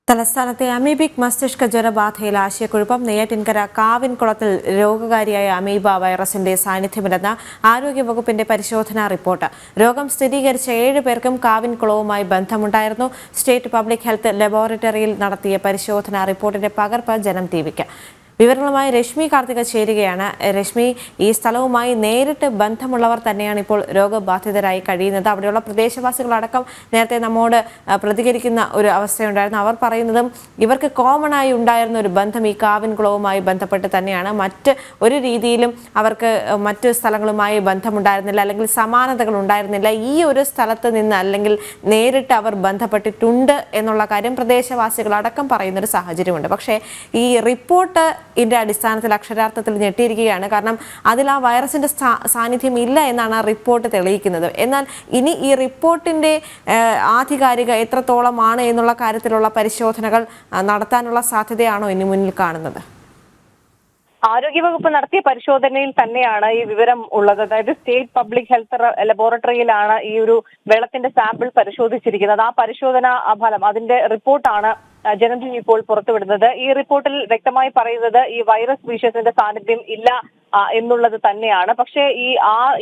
തലസ്ഥാനത്തെ അമീബിക് മസ്തിഷ്ക ജ്വരബാധയിൽ ആശയക്കുഴപ്പം. നെയ്യാറ്റിൻകര കാവിൻകുളത്തിൽ രോഗകാരിയായ അമീബ വൈറസിന്റെ സാന്നിധ്യമില്ലെന്ന് ആരോഗ്യവകുപ്പിന്റെ പരിശോധനാ റിപ്പോർട്ട്. രോഗം സ്ഥിരീകരിച്ച 7 പേർക്കും കാവിൻകുളവുമായി ബന്ധമുണ്ടായിരുന്നു. സ്റ്റേറ്റ് പബ്ലിക് ഹെൽത്ത് ലബോറട്ടറിയിൽ നടത്തിയ പരിശോധനാ റിപ്പോർട്ടിന്റെ പകർപ്പ് ജനം ടിവിക്ക്. വിവരങ്ങളുമായി രശ്മി കാർത്തിക ചേരുകയാണ്. രശ്മി, ഈ സ്ഥലവുമായി നേരിട്ട് ബന്ധമുള്ളവർ തന്നെയാണ് ഇപ്പോൾ രോഗബാധിതരായി കഴിയുന്നത്. അവിടെയുള്ള പ്രദേശവാസികളടക്കം നേരത്തെ നമ്മോട് പ്രതികരിക്കുന്ന ഒരു അവസ്ഥയുണ്ടായിരുന്നു. അവർ പറയുന്നതും ഇവർക്ക് കോമൺ ആയി ഉണ്ടായിരുന്ന ഒരു ബന്ധം ഈ കാവിൻകുളവുമായി ബന്ധപ്പെട്ട് തന്നെയാണ്. മറ്റ് ഒരു രീതിയിലും അവർക്ക് മറ്റ് സ്ഥലങ്ങളുമായി ബന്ധമുണ്ടായിരുന്നില്ല, അല്ലെങ്കിൽ സമാനതകൾ ഉണ്ടായിരുന്നില്ല. ഈ ഒരു സ്ഥലത്ത് നിന്ന് അല്ലെങ്കിൽ നേരിട്ട് അവർ ബന്ധപ്പെട്ടിട്ടുണ്ട് എന്നുള്ള കാര്യം പ്രദേശവാസികളടക്കം പറയുന്നൊരു സാഹചര്യമുണ്ട്. പക്ഷേ ഈ റിപ്പോർട്ട് ഇതിന്റെ അടിസ്ഥാനത്തിൽ അക്ഷരാർത്ഥത്തിൽ ഞെട്ടിയിരിക്കുകയാണ്. കാരണം അതിൽ ആ വൈറസിന്റെ സാന്നിധ്യം ഇല്ല എന്നാണ് ആ റിപ്പോർട്ട് തെളിയിക്കുന്നത്. എന്നാൽ ഇനി ഈ റിപ്പോർട്ടിന്റെ ആധികാരിക എത്രത്തോളമാണ് എന്നുള്ള കാര്യത്തിലുള്ള പരിശോധനകൾ നടത്താനുള്ള സാധ്യതയാണോ ഇനി മുന്നിൽ കാണുന്നത്? ആരോഗ്യവകുപ്പ് നടത്തിയ പരിശോധനയിൽ തന്നെയാണ് ഈ വിവരം ഉള്ളത്. അതായത് സ്റ്റേറ്റ് പബ്ലിക് ഹെൽത്ത് ലബോറട്ടറിയിലാണ് ഈ ഒരു വെള്ളത്തിന്റെ സാമ്പിൾ പരിശോധിച്ചിരിക്കുന്നത്. ആ പരിശോധനാ ഫലം, അതിന്റെ റിപ്പോർട്ടാണ് ജനം ടിവി ഇപ്പോൾ പുറത്തുവിടുന്നത്. ഈ റിപ്പോർട്ടിൽ വ്യക്തമായി പറയുന്നത് ഈ വൈറസ് സ്പീഷീസിന്റെ സാന്നിധ്യം ഇല്ല എന്നുള്ളത് തന്നെയാണ്. പക്ഷേ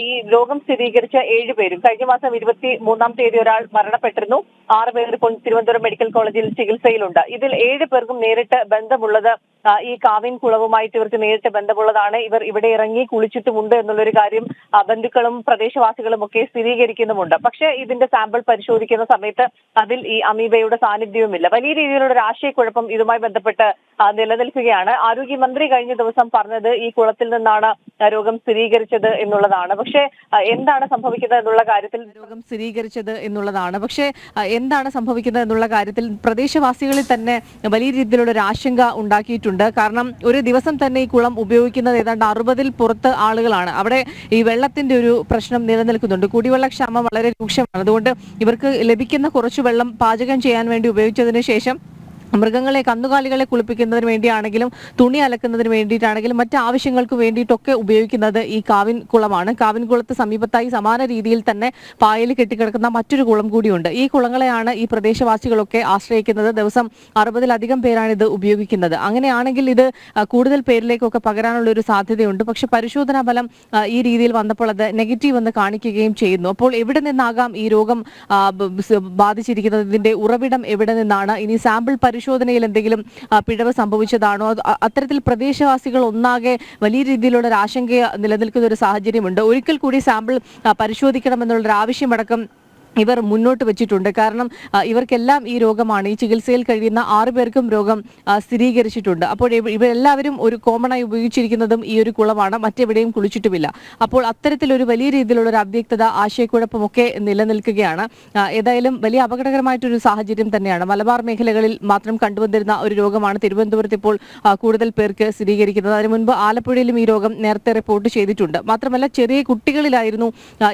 ഈ രോഗം സ്ഥിരീകരിച്ച 7 പേരും കഴിഞ്ഞ മാസം 23-ാം തീയതി ഒരാൾ മരണപ്പെട്ടിരുന്നു. 6 പേർ ഇപ്പോൾ തിരുവനന്തപുരം മെഡിക്കൽ കോളേജിൽ ചികിത്സയിലുണ്ട്. ഇതിൽ 7 പേർക്കും നേരിട്ട് ബന്ധമുള്ളത് ഈ കാവിൻകുളവുമായിട്ട് ഇവർക്ക് നേരിട്ട് ബന്ധമുള്ളതാണ്. ഇവർ ഇവിടെ ഇറങ്ങി കുളിച്ചിട്ടുമുണ്ട് എന്നുള്ളൊരു കാര്യം ബന്ധുക്കളും പ്രദേശവാസികളും ഒക്കെ സ്ഥിരീകരിക്കുന്നുമുണ്ട്. പക്ഷേ ഇതിന്റെ സാമ്പിൾ പരിശോധിക്കുന്ന സമയത്ത് അതിൽ ഈ അമീബയുടെ സാന്നിധ്യവുമില്ല. വലിയ രീതിയിലുള്ള ഒരു ആശയക്കുഴപ്പം ഇതുമായി ബന്ധപ്പെട്ട് നിലനിൽക്കുകയാണ്. ആരോഗ്യമന്ത്രി കഴിഞ്ഞ ദിവസം പറഞ്ഞത് ഈ കുളത്തിൽ നിന്നാണ് രോഗം സ്ഥിരീകരിച്ചത് എന്നുള്ളതാണ്. പക്ഷേ എന്താണ് സംഭവിക്കുന്നത് എന്നുള്ള കാര്യത്തിൽ പ്രദേശവാസികളിൽ തന്നെ വലിയ രീതിയിലുള്ള ഒരു ആശങ്ക ഉണ്ടാക്കിയിട്ടുണ്ട്. കാരണം ഒരു ദിവസം തന്നെ ഈ കുളം ഉപയോഗിക്കുന്നത് ഏതാണ്ട് 60-ൽ പുറത്ത് ആളുകളാണ്. അവിടെ ഈ വെള്ളത്തിന്റെ ഒരു പ്രശ്നം നിലനിൽക്കുന്നുണ്ട്. കുടിവെള്ളക്ഷാമം വളരെ രൂക്ഷമാണ്. അതുകൊണ്ട് ഇവർക്ക് ലഭിക്കുന്ന കുറച്ചു വെള്ളം പാചകം ചെയ്യാൻ വേണ്ടി ഉപയോഗിച്ചതിന് ശേഷം മൃഗങ്ങളെ, കന്നുകാലികളെ കുളിപ്പിക്കുന്നതിന് വേണ്ടിയാണെങ്കിലും തുണി അലക്കുന്നതിന് വേണ്ടിയിട്ടാണെങ്കിലും മറ്റ് ആവശ്യങ്ങൾക്ക് വേണ്ടിയിട്ടൊക്കെ ഉപയോഗിക്കുന്നത് ഈ കാവിൻകുളമാണ്. കാവിൻകുളത്ത് സമീപത്തായി സമാന രീതിയിൽ തന്നെ പായൽ കെട്ടിക്കിടക്കുന്ന മറ്റൊരു കുളം കൂടിയുണ്ട്. ഈ കുളങ്ങളെയാണ് ഈ പ്രദേശവാസികളൊക്കെ ആശ്രയിക്കുന്നത്. ദിവസം 60-ലധികം പേരാണ് ഇത് ഉപയോഗിക്കുന്നത്. അങ്ങനെയാണെങ്കിൽ ഇത് കൂടുതൽ പേരിലേക്കൊക്കെ പകരാനുള്ള ഒരു സാധ്യതയുണ്ട്. പക്ഷെ പരിശോധനാ ഫലം ഈ രീതിയിൽ വന്നപ്പോൾ അത് നെഗറ്റീവ് എന്ന് കാണിക്കുകയും ചെയ്യുന്നു. അപ്പോൾ എവിടെ നിന്നാകാം ഈ രോഗം ബാധിച്ചിരിക്കുന്നത്? ഇതിന്റെ ഉറവിടം എവിടെ നിന്നാണ്? ഇനി സാമ്പിൾ പരിശോധനയിൽ എന്തെങ്കിലും പിഴവ് സംഭവിച്ചതാണോ? അത്തരത്തിൽ പ്രദേശവാസികൾ ഒന്നാകെ വലിയ രീതിയിലുള്ള ഒരു ആശങ്ക നിലനിൽക്കുന്ന ഒരു സാഹചര്യമുണ്ട്. ഒരിക്കൽ കൂടി സാമ്പിൾ പരിശോധിക്കണമെന്നുള്ളൊരു ആവശ്യമടക്കം ഇവർ മുന്നോട്ട് വെച്ചിട്ടുണ്ട്. കാരണം ഇവർക്കെല്ലാം ഈ രോഗമാണ്. ഈ ചികിത്സയിൽ കഴിയുന്ന 6 പേർക്കും രോഗം സ്ഥിരീകരിച്ചിട്ടുണ്ട്. അപ്പോൾ ഇവരെല്ലാവരും ഒരു കോമണായി ഉപയോഗിച്ചിരിക്കുന്നതും ഈ ഒരു കുളമാണ്. മറ്റെവിടെയും കുളിച്ചിട്ടുമില്ല. അപ്പോൾ അത്തരത്തിലൊരു വലിയ രീതിയിലുള്ള ഒരു അവ്യക്തത, ആശയക്കുഴപ്പമൊക്കെ നിലനിൽക്കുകയാണ്. ഏതായാലും വലിയ അപകടകരമായിട്ടൊരു സാഹചര്യം തന്നെയാണ്. മലബാർ മേഖലകളിൽ മാത്രം കണ്ടുവന്നിരുന്ന ഒരു രോഗമാണ് തിരുവനന്തപുരത്ത് ഇപ്പോൾ കൂടുതൽ പേർക്ക് സ്ഥിരീകരിക്കുന്നത്. അതിനു മുൻപ് ആലപ്പുഴയിലും ഈ രോഗം നേരത്തെ റിപ്പോർട്ട് ചെയ്തിട്ടുണ്ട്. മാത്രമല്ല ചെറിയ കുട്ടികളിലായിരുന്നു,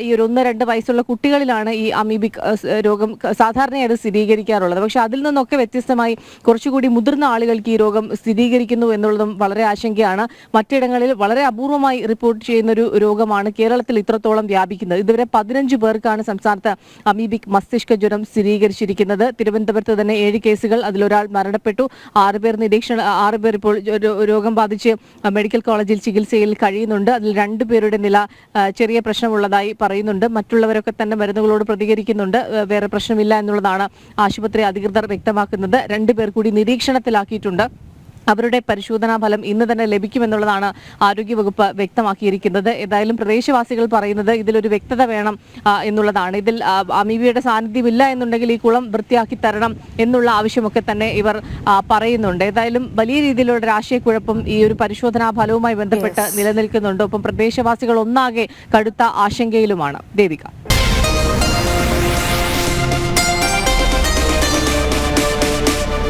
ഈ ഒരു 1-2 വയസ്സുള്ള കുട്ടികളിലാണ് ഈ അമീബിക് രോഗം സാധാരണയായി അത് സ്ഥിരീകരിക്കാറുള്ളത്. പക്ഷെ അതിൽ നിന്നൊക്കെ വ്യത്യസ്തമായി കുറച്ചുകൂടി മുതിർന്ന ആളുകൾക്ക് ഈ രോഗം സ്ഥിരീകരിക്കുന്നു എന്നുള്ളതും വളരെ ആശങ്കയാണ്. മറ്റിടങ്ങളിൽ വളരെ അപൂർവമായി റിപ്പോർട്ട് ചെയ്യുന്ന ഒരു രോഗമാണ് കേരളത്തിൽ ഇത്രത്തോളം വ്യാപിക്കുന്നത്. ഇതുവരെ 15 പേർക്കാണ് സംസ്ഥാനത്ത് അമീബിക് മസ്തിഷ്ക ജ്വരം സ്ഥിരീകരിച്ചിരിക്കുന്നത്. തിരുവനന്തപുരത്ത് തന്നെ 7 കേസുകൾ, അതിലൊരാൾ മരണപ്പെട്ടു. 6 പേർ ഇപ്പോൾ രോഗം ബാധിച്ച് മെഡിക്കൽ കോളേജിൽ ചികിത്സയിൽ കഴിയുന്നുണ്ട്. അതിൽ 2 പേരുടെ നില ചെറിയ പ്രശ്നമുള്ളതായി പറയുന്നുണ്ട്. മറ്റുള്ളവരൊക്കെ തന്നെ മരുന്നുകളോട് പ്രതികരിക്കുന്നുണ്ട്. വേറെ പ്രശ്നമില്ല എന്നുള്ളതാണ് ആശുപത്രി അധികൃതർ വ്യക്തമാക്കുന്നത്. 2 പേർ കൂടി നിരീക്ഷണത്തിലാക്കിയിട്ടുണ്ട്. അവരുടെ പരിശോധനാ ഫലം ഇന്ന് തന്നെ ലഭിക്കുമെന്നുള്ളതാണ് ആരോഗ്യവകുപ്പ് വ്യക്തമാക്കിയിരിക്കുന്നത്. ഏതായാലും പ്രദേശവാസികൾ പറയുന്നത് ഇതിലൊരു വ്യക്തത വേണം എന്നുള്ളതാണ്. ഇതിൽ അമീബയുടെ സാന്നിധ്യമില്ല എന്നുണ്ടെങ്കിൽ ഈ കുളം വൃത്തിയാക്കി തരണം എന്നുള്ള ആവശ്യമൊക്കെ തന്നെ ഇവർ പറയുന്നുണ്ട്. ഏതായാലും വലിയ രീതിയിലുള്ള ഒരു ആശയക്കുഴപ്പം ഈ ഒരു പരിശോധനാ ഫലവുമായി ബന്ധപ്പെട്ട് നിലനിൽക്കുന്നുണ്ട്. ഒപ്പം പ്രദേശവാസികൾ ഒന്നാകെ കടുത്ത ആശങ്കയിലുമാണ്. ദേവിക.